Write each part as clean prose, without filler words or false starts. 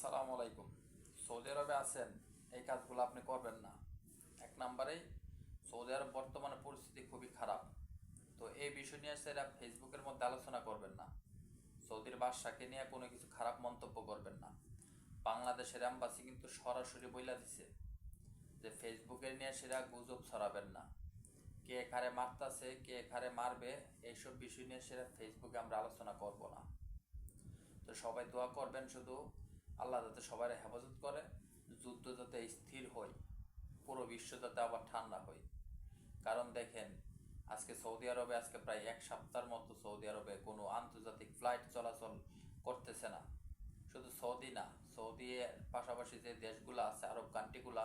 আসসালামু আলাইকুম। সৌদি আরবে আছেন, এই কাজগুলো আপনি করবেন না। এক নম্বরেই সৌদি আরব বর্তমানে পরিস্থিতি খুবই খারাপ। তো এই বিষয় নিয়ে সেটা ফেসবুকের মধ্যে আলোচনা করবেন না। সৌদির বাদশাকে নিয়ে কোনো কিছু খারাপ মন্তব্য করবেন না। বাংলাদেশের অ্যাম্বাসি কিন্তু সরাসরি বইলা দিছে যে ফেসবুকের নিয়ে সেটা গুজব ছড়াবেন না। কে কারে মারতাছে, কে কারে মারবে, এইসব বিষয় নিয়ে সেটা ফেসবুকে আমরা আলোচনা করব না। তো সবাই দোয়া করবেন শুধু আল্লাহ যাতে সবাই হেফাজত করে, যুদ্ধ যাতে স্থির হয়, পুরো বিশ্ব যাতে আবার ঠান্ডা হয়। কারণ দেখেন, আজকে সৌদি আরবে আজকে প্রায় এক সপ্তাহের মতো সৌদি আরবে কোনো আন্তর্জাতিক ফ্লাইট চলাচল করতেছে না। শুধু সৌদি না, সৌদি পাশাপাশি যে দেশগুলো আছে আরব কান্ট্রিগুলা,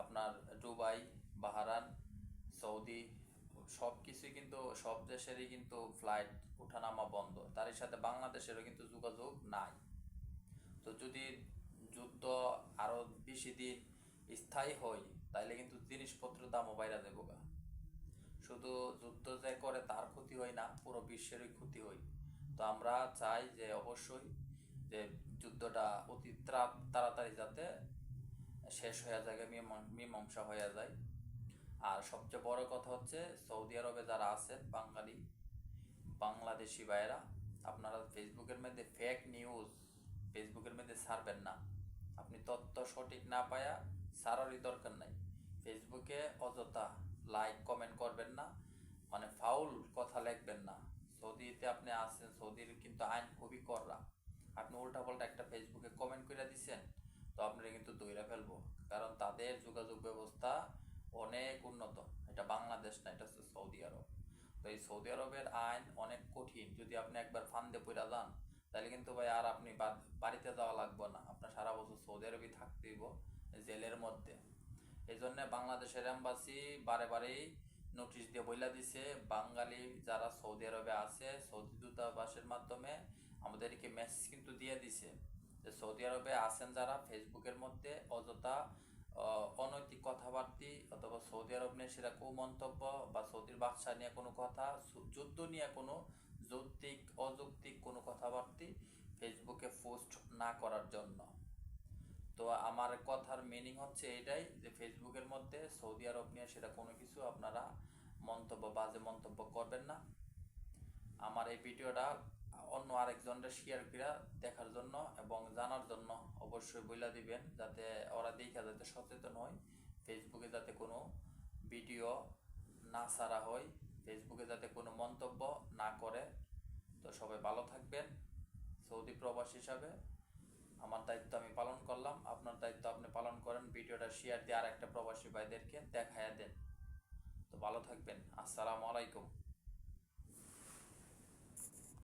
আপনার দুবাই, বাহারান, সৌদি, সব কিছুই কিন্তু সব দেশেরই কিন্তু ফ্লাইট ওঠানামা বন্ধ। তারই সাথে বাংলাদেশেরও কিন্তু যোগাযোগ নাই। তো যদি যুদ্ধ আরও বেশি দিন স্থায়ী হয় তাইলে কিন্তু জিনিসপত্রের দামও বাইরে যাবো গা। শুধু যুদ্ধ যে করে তার ক্ষতি হয় না, পুরো বিশ্বেরই ক্ষতি হয়। তো আমরা চাই যে অবশ্যই যে যুদ্ধটা অতি তাড়াতাড়ি যাতে শেষ হয়ে যায়, মীমাংসা হয়ে যায়। আর সবচেয়ে বড় কথা হচ্ছে সৌদি আরবে যারা আছেন বাঙালি বাংলাদেশি ভাইয়েরা, আপনারা ফেসবুকের মধ্যে ফেক নিউজ ফেসবুকের মধ্যে ছাড়বেন না। আপনি তথ্য সঠিক না পায়া ছাড়ারই দরকার নাই। ফেসবুকে অযথা লাইক কমেন্ট করবেন না, মানে ফাউল কথা লিখবেন না। সৌদিতে আপনি আছেন, সৌদির কিন্তু আইন খুবই কড়া। আপনি উল্টাপাল্টা একটা ফেসবুকে কমেন্ট করে দিচ্ছেন, তো আপনারা কিন্তু দইরা ফেলবো। কারণ তাদের যোগাযোগ ব্যবস্থা অনেক উন্নত। এটা বাংলাদেশ না, এটা হচ্ছে সৌদি আরব। তো এই সৌদি আরবের আইন অনেক কঠিন। যদি আপনি একবার ফান্দে পড়া যান তাহলে কিন্তু ভাই আর আপনি বাড়িতে যাওয়া লাগবে না, আপনার সারা বছর সৌদি আরবই থাকতে দিব জেলের মধ্যে। এই জন্য বাংলাদেশের এম্বাসি বারে বারেই নোটিশ দিয়ে বইলা দিছে, বাঙালি যারা সৌদি আরবে আছে সৌদি দূতাবাসের মাধ্যমে আমাদেরকে মেসেজ কিন্তু দিয়ে দিছে যে সৌদি আরবে আছেন যারা ফেসবুকের মধ্যে অযথা অনৈতিক কথাবার্তি অথবা সৌদি আরব নিয়ে সেটা কুমন্তব্য বা সৌদির বাদশা নিয়ে কোনো কথা, যুদ্ধ নিয়ে কোনো যৌক্তিক অযৌক্তিক কোনো কথাবার্তি ফেসবুকে পোস্ট না করার জন্য। তো আমার কথার মিনিং হচ্ছে এটাই যে ফেসবুকের মধ্যে সৌদি আরব নিয়ে সেটা কোনো কিছু আপনারা বাজে মন্তব্য করবেন না। আমার এই ভিডিওটা অন্য আরেকজনরা শেয়ার করে দেখার জন্য এবং জানার জন্য অবশ্যই বইলা দিবেন, যাতে ওরা দেখা যাতে সচেতন হয়, ফেসবুকে যাতে কোনো ভিডিও না ছাড়া হয়, ফেসবুকে যাতে কোনো মন্তব্য না করে। তো সবাই ভালো থাকবেন। সৌদি প্রবাসী হিসাবে আমার দায়িত্ব আমি পালন করলাম, আপনার দায়িত্ব আপনি পালন করেন। ভিডিওটা শেয়ার দিয়ে আর একটা প্রবাসী ভাইদেরকে দেখায়া দেন। তো ভালো থাকবেন। আসসালামু আলাইকুম।